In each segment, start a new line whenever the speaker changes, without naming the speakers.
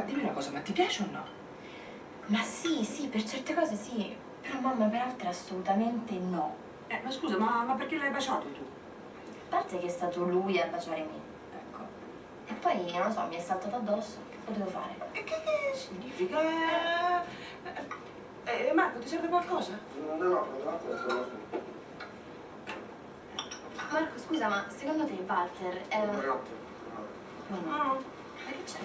dimmi una cosa, ma ti piace o no?
Ma sì, per certe cose sì. Però mamma, per altre assolutamente no.
Ma scusa, ma perché l'hai baciato tu?
A parte che è stato lui a baciare me, ecco. E poi, non lo so, mi è saltato addosso. Che potevo fare?
E che significa? Marco, ti serve qualcosa?
No.
Marco, scusa, ma secondo te Walter è...
Buonanotte.
No.
Ma che c'è?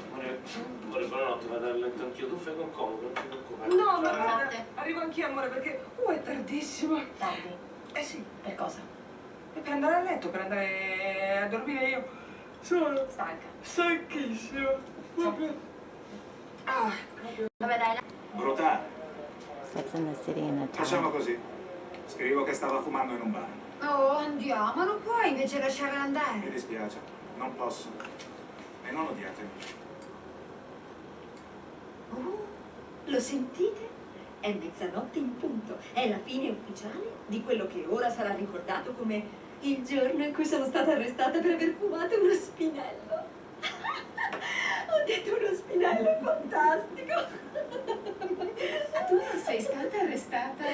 Amore, buonanotte, vado a letto anch'io. Tu fai con comodo, non ti preoccupare.
No, ma
Buonanotte.
guarda, arrivo anch'io, amore, perché è tardissimo.
Tardi?
Eh sì,
Per cosa?
è per andare a letto, per andare a dormire io. Sono
Stanca.
stanchissimo. Proprio. Ah, proprio.
Vabbè, dai.
Brutale.
Sex and the City in a
Facciamo
town.
così. Scrivo che stava fumando in un bar.
Oh, andiamo, ma non puoi invece lasciarla andare.
Mi dispiace, non posso. E non odiatemi.
Lo sentite? È mezzanotte in punto. È la fine ufficiale di quello che ora sarà ricordato come il giorno in cui sono stata arrestata per aver fumato uno spinello. Ho detto uno spinello fantastico.
Tu non sei stata arrestata?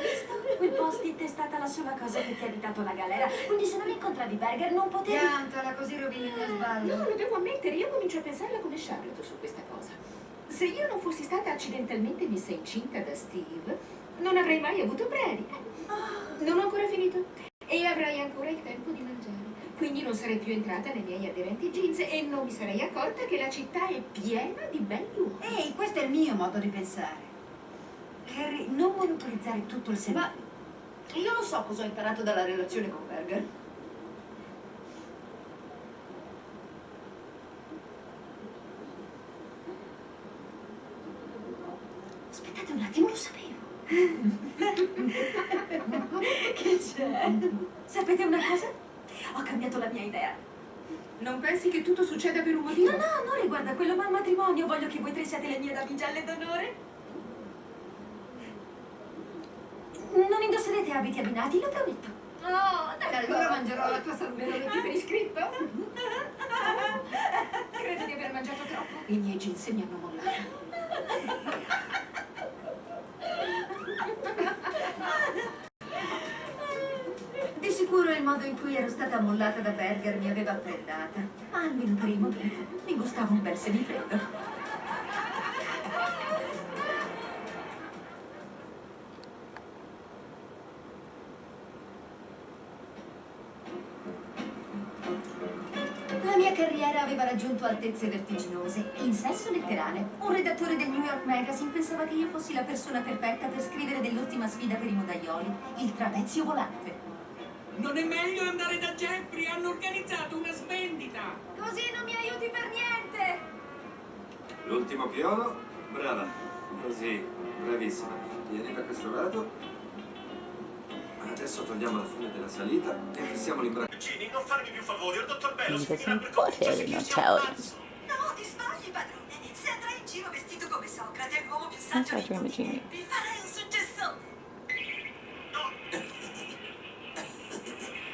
Visto? Quel post-it è stata la sola cosa che ti ha evitato la galera. Quindi se non incontravi Berger non potevi...
Piantala, così rovini uno sbaglio.
No, lo devo ammettere, io comincio a pensarla come Charlotte su questa cosa. Se io non fossi stata accidentalmente messa incinta da Steve, non avrei mai avuto brevi. Non ho ancora finito. E avrei ancora il tempo di mangiare. Quindi non sarei più entrata nei miei aderenti jeans e non mi sarei accorta che la città è piena di belli uomini.
Ehi, questo è il mio modo di pensare.
Carrie, non monopolizzare tutto il semaforo.
Ma io non so cosa ho imparato dalla relazione con Berger.
Aspettate un attimo, lo sapevo. Che c'è? Sapete una cosa? Ho cambiato la mia idea.
Non pensi che tutto succeda per un motivo?
No, non riguarda quello, ma al matrimonio voglio che voi tre siate le mie damigelle d'onore. Non indosserete abiti abbinati, lo prometto.
No,
Allora mangerò la tua salute.
Me lo metti per iscritto? Credo di aver mangiato troppo. I miei jeans mi hanno mollato.
Di sicuro il modo in cui ero stata mollata da Berger mi aveva freddata, ma almeno per il momento mi gustava un bel semifreddo. La mia carriera aveva raggiunto altezze vertiginose. In senso letterale, un redattore del New York Magazine pensava che io fossi la persona perfetta per scrivere dell'ultima sfida per i modaioli, il trapezio volante.
Non è meglio andare da Jeffrey? Hanno organizzato una svendita!
Così non mi aiuti per niente!
L'ultimo piolo? Brava. Così, bravissima. Vieni da questo lato. Adesso togliamo la fune della salita e fissiamo l'imbraccio.
Ginny, non farmi più favori, il dottor Bello
He
finirà
doesn't
per
put
convincersi
it in
che io
a
sia un
Italian.
pazzo.
No, ti sbagli, padrone. Se andrai in giro vestito come Socrate, l'uomo più
That's
saggio
my
di
dream of
tutti i
Genie.
tempi, farai un successone.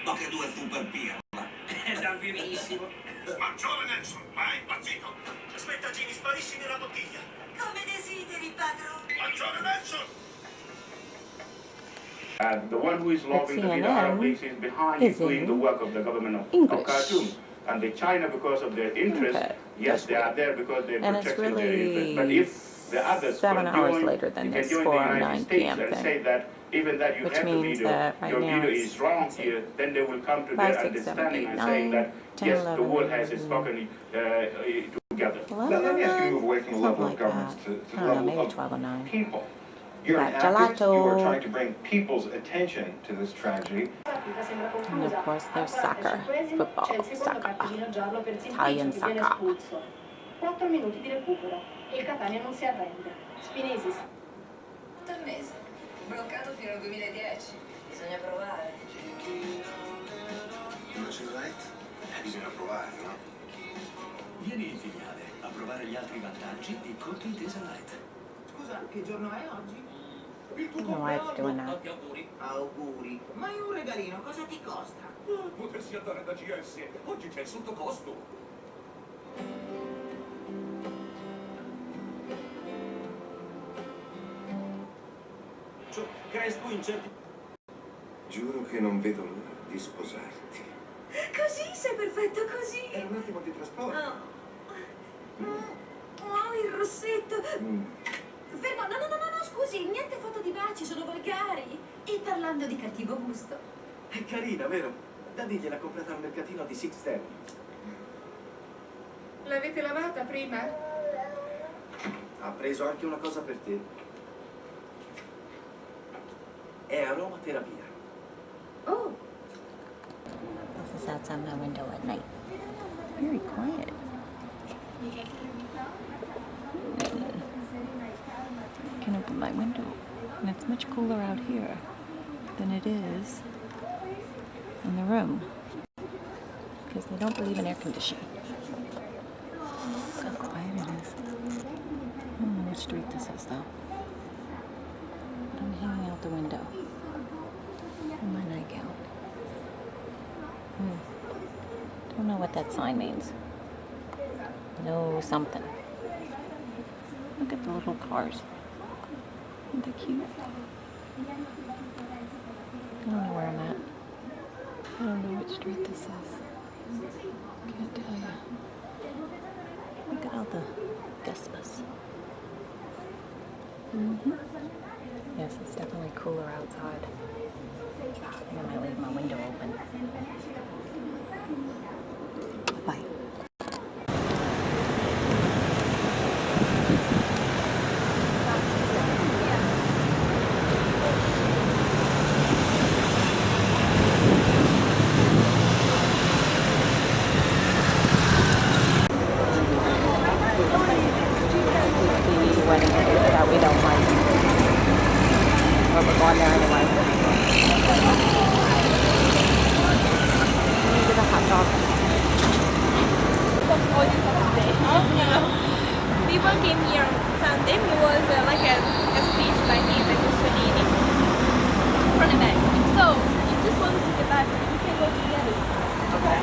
Ma che due super pirla.
È davverissimo.
Maggiore Nelson, ma è impazzito. Aspetta, Ginny, sparisci nella bottiglia.
Come desideri, padrone.
Maggiore Nelson!
The one who is lobbying the leader Arab League is behind
is
doing the
in
work of the government of
English.
Khartoum. And the China, because of their interest,
Okay,
yes,
that's
they are
weird.
there because they're
And it's
protecting their interest. But
really
if the others
7
can
hours
join,
later than
you can
this
join
for
the
our
United
9
States
p.m.
and
thing.
say that even that you
Which
have the
means
leader,
that right
your
now
leader
it's
is wrong
6,
here, then they will come to
5,
their
6, 7,
understanding
8,
and
9,
saying that
10,
yes,
11,
the world has spoken together.
Let me ask you to move away from the
Something
level
like
of governments
that.
to
I
the
don't know,
level
maybe
of
12:09.
people. You're an
got
activist. You are
gelato.
trying to bring people's attention to this tragedy.
And of course there's soccer, football, soccer, Italian soccer.
4 minuti di recupero e il Catania non si arrende. Spinesi.
Al mese. Bloccato fino al 2010. Bisogna provare.
Invece light? Bisogna provare, no?
Vieni in filiale a provare gli altri vantaggi di Corto Intesa Light. Scusa, che giorno è oggi? Il tuo
I don't know why it's doing that.
Tanti auguri.
Auguri. Ma è un regalino, cosa ti costa?
Potessi andare da GS. Oggi c'è il sottocosto.
in certi...
Giuro che non vedo l'ora di sposarti.
Così, sei perfetto così.
È un attimo di trasporto.
Oh, il rossetto. Fermo, no, scusi, niente foto di baci, sono volgari. E parlando di cattivo gusto.
È carina, vero? Daddy gliel'ha comprata al mercatino di Sept.
L'avete lavata prima?
Ha preso anche una cosa per te. È aromaterapia.
Oh.
This is outside my window at night. Very quiet. I can open my window, and it's much cooler out here than it is in the room, because they don't believe in air conditioning. Look how quiet it is. I don't know which street this is, though. But I'm hanging out the window in my nightgown. Don't know what that sign means. No something. Look at the little cars. Aren't they cute? I don't know where I'm at. I don't know which street this is. Can't tell you. Look at all the Vespas. Yes, it's definitely cooler outside. I think I might leave my window open. Bye. We don't like, but we're going there anyway. Get a hot dog.
People came here on Sunday. It was like a speech by him and Mussolini from the back. So if just want to see the back, we can go together. Okay.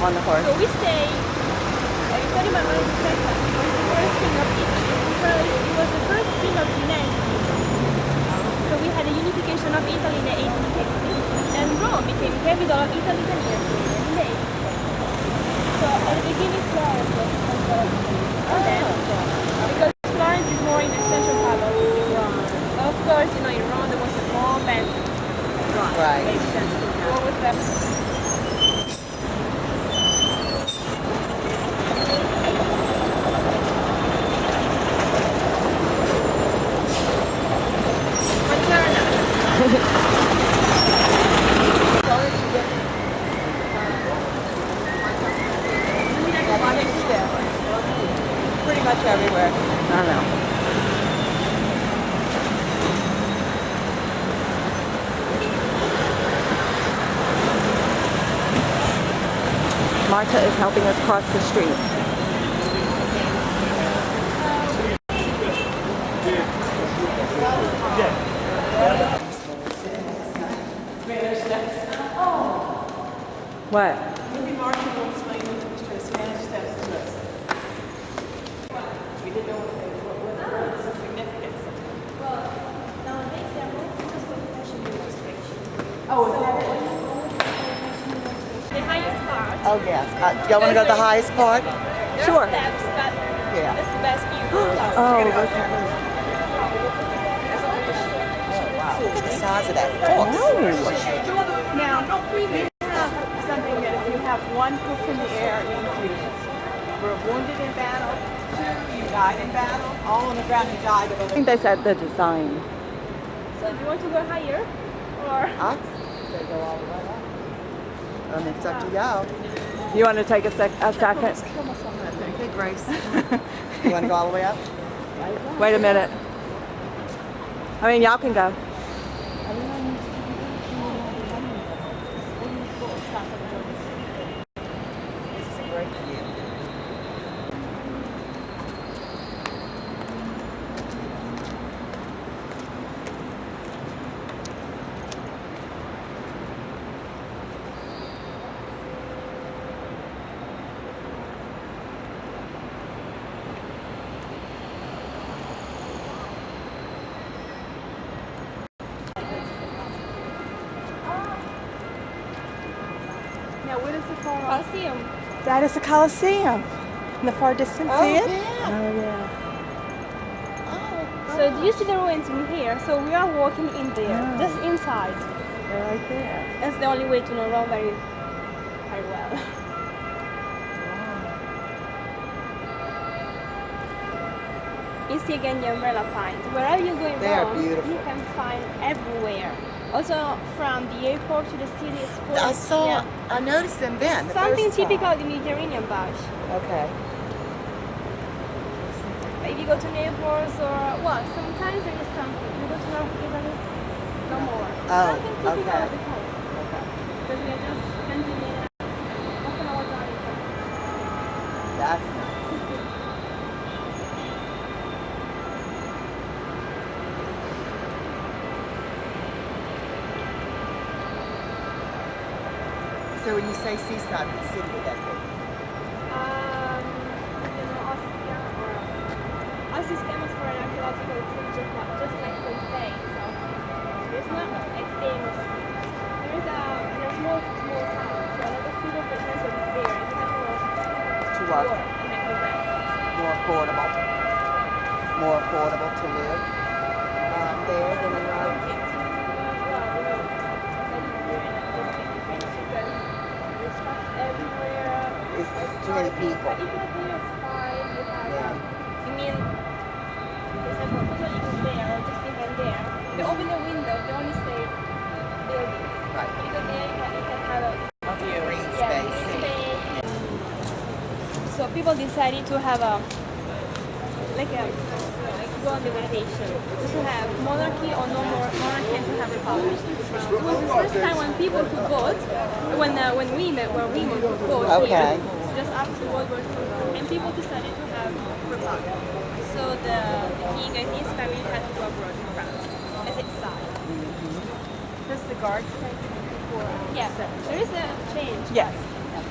On the horse.
So we say, Vittorio Emanuele II was the first king of Italy because it was the first king of humanity. So we had a unification of Italy in the 1860s, and Rome became capital of Italy 10 years later in the 80s. So at the beginning Florence was the capital of Italy. And then, because Florence is more in the central part of Italy. Of course, you know, in Rome there was a Pope and Rome.
Right.
Makes sense. What was that?
Pretty much everywhere. I don't know. Marta is helping us cross the street. What?
Maybe Marta will explain the Spanish steps to us. We didn't know what the significance.
Well, nowadays they are more focused on fashion registration.
Oh, is that it?
The highest part.
Oh, yes. Y'all want to go to the highest part?
There
Sure.
are steps, but
Yeah.
that's the best
Oh, look at
Look at the size of that horse.
Now, we have something that if you have one hoof in the air, it means you were wounded in battle, two, you died in battle, all on the ground you died of
I think they said the design.
So do you want to go higher? Or
I'd say go all the way up. It's up to y'all.
You want to take a second?
Okay, Grace. You want to go all the way up?
Wait a minute. I mean, y'all can go.
This is a great view.
now where is the Coliseum?
That is the Coliseum. In the far distance, see it?
Yeah.
Oh, yeah.
So do you see the ruins in here? So we are walking in there, just inside.
They're right there.
That's the only way to know Rome very well. You see again the umbrella pines. Wherever you go in
They're
Rome,
beautiful.
you can find everywhere. Also from the airport to the city, it's full.
I saw, I noticed them then. The
Something
first time.
typical of the Mediterranean badge.
Okay.
If you go to Naples or, well, sometimes there is something. You go to North Italy, no more.
Oh,
Something typical
okay.
of the coast. Because we are just 20 minutes, half an hour driving from the coast.
That's nice. So when you say seaside, what city would that be?
Austria or Austria is famous for an archaeological city, just like Pompeii. So it's not like famous. There's a small town, so a lot of people present it there. And you have
To
to
what?
work and make the rent.
More affordable to live there than in Rome. It's just too many people.
But even here it's fine. You have, you mean, for example, people living there or just behind there, they open the window, they only say buildings.
Right.
But you go there, you can have a view.
Green
Yeah,
space.
green space. So people decided to have a, like go on the vacation, just to have monarchy or no more monarchy and to have republic. It was the first time when people could vote, when women could vote
Okay.
here, just after World War II, and people decided to have republic. So the king and his family had to go abroad in France as exile.
Does the guard say before?
Yeah, there is a change.
Yes.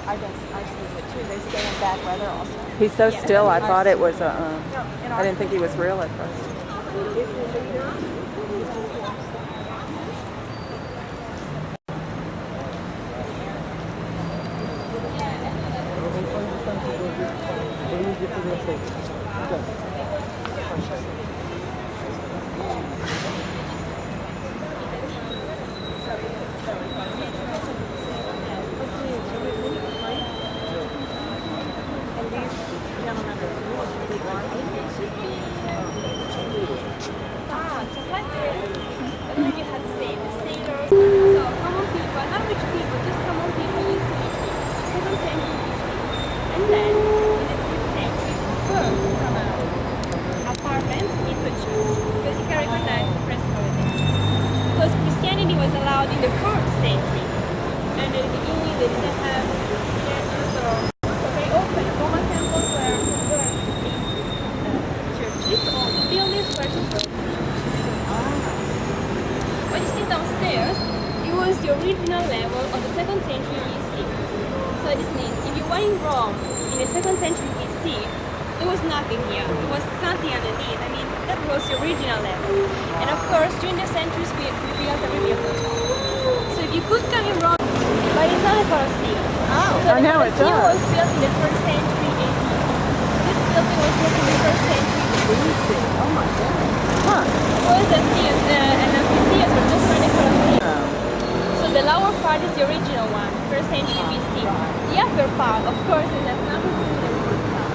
I see it too. They stay in bad weather also. He's so still. I thought it was I didn't think he was real at first.
Just like this. And then you have the sailors. So common people, not rich people, just common people used to live here. 7th century BC. And then in the 5th century, birth from an apartment into a church. Because you can recognize the fresco there. Because Christianity was allowed in the 4th century. And at the beginning they didn't have churches or very open. Roman temples were churches or buildings were just when you see downstairs, it was the original level of the 2nd century BC. So this means if you were in Rome in the 2nd century BC, there was nothing here. There was something underneath. I mean, that was the original level. And of course, during the centuries, we built a really on top. So if you could come in Rome, but it's not a Coliseum.
Oh,
so
I know it
The Coliseum
does.
was built in the 1st century AD. This building was built in the 1st century
creepy. Oh my goodness. Huh.
It was a theater, an amphitheater just for the Coliseum.
Oh.
So the lower part is the original one, first century BC. The upper part, of course, it has nothing to do with the wood stuff.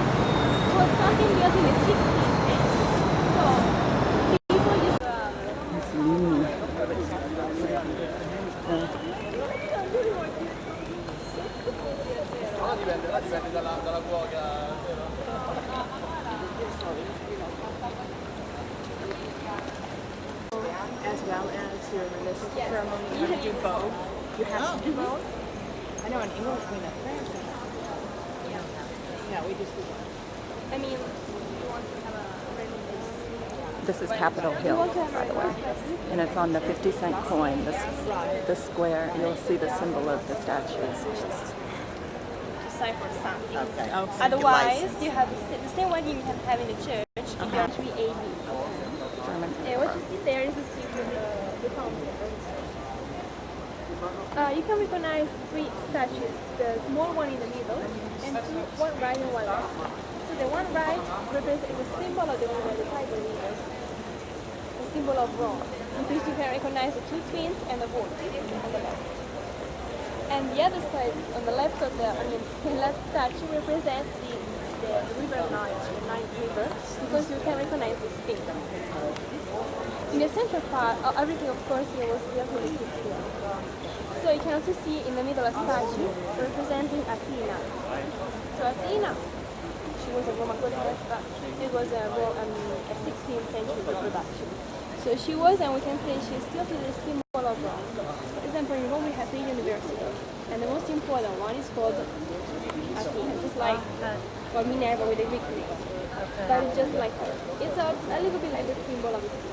It was something built in the 16th century. So people used to...
As well as your religious ceremony, you have to do both. You have to do both. I know in England we have France. Yeah, we just do one.
I mean, you want to have a religious...
This is Capitol Hill, by the way. And it's on the 50-cent coin, this square. You'll see the symbol of the statues.
to sign for something.
Okay.
Otherwise, you have the same one you can have in the church if you're actually AD.
German.
What you see there is a symbol of the fountain. You can recognize three statues, the small one in the middle, and one right and one left. So the one right represents the symbol of the woman, the tiger leader, the symbol of Rome, in which you can recognize the two twins and the horse on the left. And the other side, on the left of the left statue represents the river Nile, the Nile River, because you can recognize the Sphinx. In the central part, everything of course here was built in the 16th. So you can also see in the middle a statue representing Athena. So Athena, she was a Roman goddess, but it was a 16th century production. So she was, and we can say she's still the symbol of Rome. For example, in Rome we have three universities, and the most important one is called Athena, just like Minerva with the Greek name. But it's just like her. It's a little bit like the symbol of the city.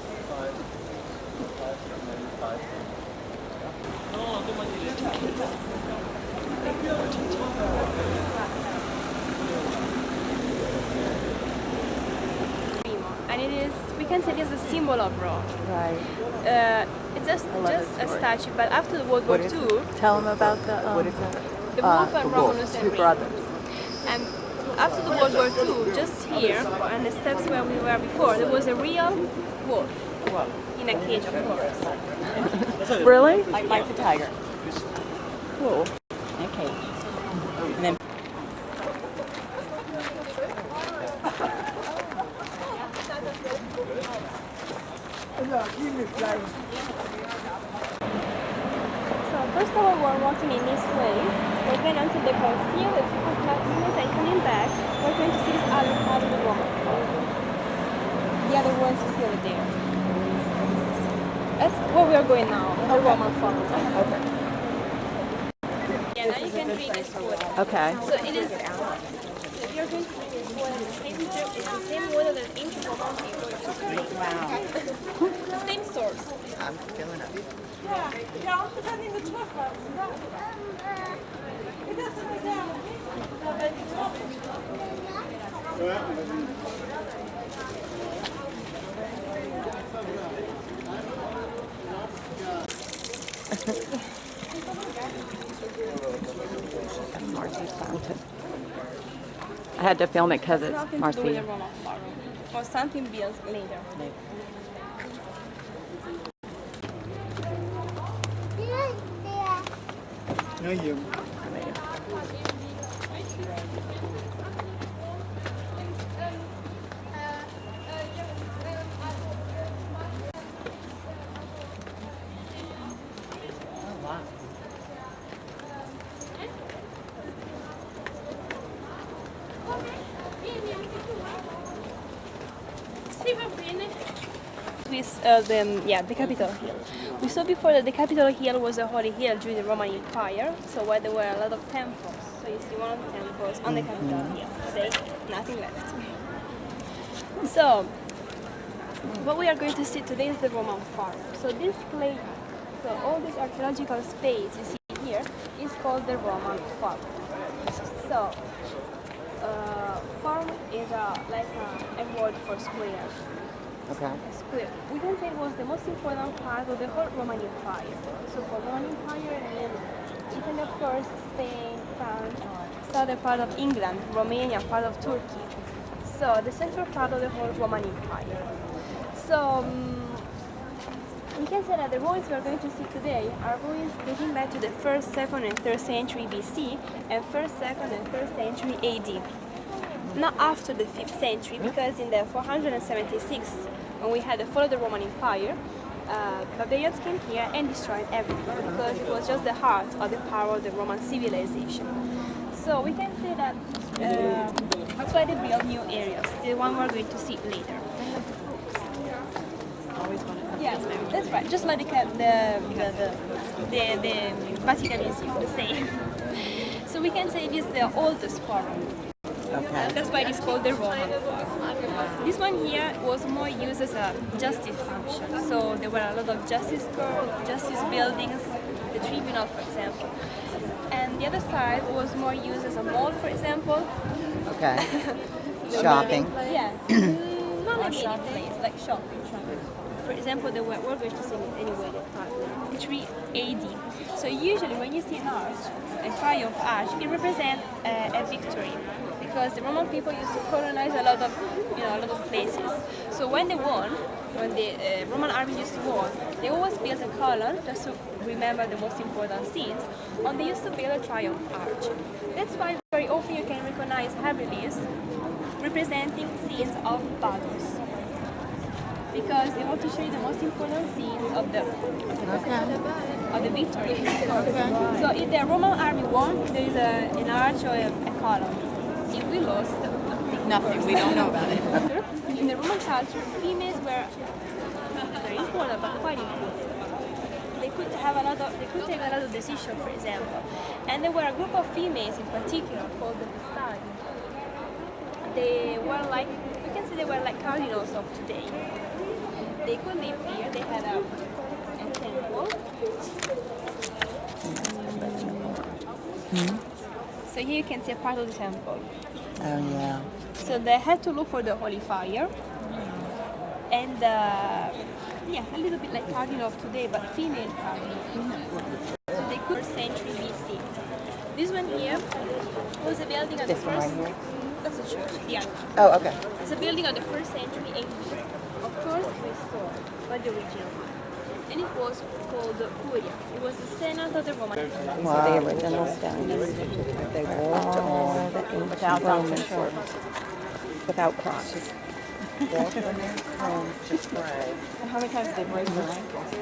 And it is, we can say it is a symbol of Rome.
Right.
It's just a statue, but after World War II,
Tell them about the
Wolf and Romulus and
two
Remus.
brothers.
And after the World War II, just here, on the steps where we were before, there was a real wolf in a cage, of course.
Really?
Like the tiger.
Cool.
Okay. And then
So first of all, we're walking in this way. We're going until the Coliseum, the Sept, and coming back, we're going to see this other part of the Roman. The other ones is still there. That's where we are going now, the Roman Forum.
Okay.
Yeah, now you can drink this food.
Okay.
So it is, if you're going to drink this water, it's the same water that ancient Roman people used to drink.
wow.
The same source.
I'm filling up.
Yeah, I'll put that in the chocolate. It doesn't go down.
Marcy's fountain. I had to film it because it's
Nothing to do
Marcy.
with the Roman Forum. Or something built later.
No, you.
The Capitol Hill. We saw before that the Capitol Hill was a holy hill during the Roman Empire, so where there were a lot of temples. So you see one of the temples on the Capitol Hill. Today, nothing left. So, what we are going to see today is the Roman Forum. So this place, so all this archaeological space you see here is called the Roman Forum. So, forum is like a word for square.
Okay.
Square. We can say it was the most important part of the whole Roman Empire. So for Roman Empire, and then Italy, of course, Spain, France, southern part of England, Romania, part of Turkey. So the central part of the whole Roman Empire. So we can say that the ruins we are going to see today are ruins dating back to the 1st, 2nd, and 3rd century BC and 1st, 2nd, and 3rd century AD. Not after the 5th century, because in the 476, when we had the fall of the Roman Empire, barbarians came here and destroyed everything because it was just the heart of the power of the Roman civilization. So we can say that that's why they built new areas, the one we're going to see later. Yeah, that's right. Just like the Vatican Museum, the same. So we can say it is the oldest forum.
Okay.
That's why it is called the Roman Forum. This one here was more used as a justice function. So there were a lot of justice courts, justice buildings, the tribunal, for example. And the other side was more used as a mall, for example.
Okay. Shopping.
Yeah. Not like any place, like shopping. For example, we're going to see it anyway, the 3 AD. So usually when you see an arch, a triumph arch, it represents a victory. Because the Roman people used to colonize a lot of places. So when they won, when the Roman army used to won, they always built a column just to remember the most important scenes, and they used to build a triumph arch. That's why very often you can recognize habilis representing scenes of battles. Because they want to show you the most important scenes of the victory. Okay. So if the Roman army won, there is an arch or a column. If we lost,
Nothing, we don't know about it.
In the Roman culture, females were very important, but quite important. They could take a lot of decisions, for example. And there were a group of females in particular called the Vestali. They were like, we can say they were like cardinals of today. They could live here, they had a temple. So here you can see a part of the temple.
Oh, yeah.
So they had to look for the holy fire. And a little bit like cardinal of today, but female cardinal. So they could 1st century BC. This one here was a building of the
This one right here?
That's a church, yeah.
Oh, okay.
It's a building of the 1st century AD. Of course, restored by the original one. And it was called Curia. It was the Senate of the Roman Empire.
Wow. So the original stones. They walked on without Roman forms, without crosses. Walked on their homes to pray.
And how many times did they break their ankles?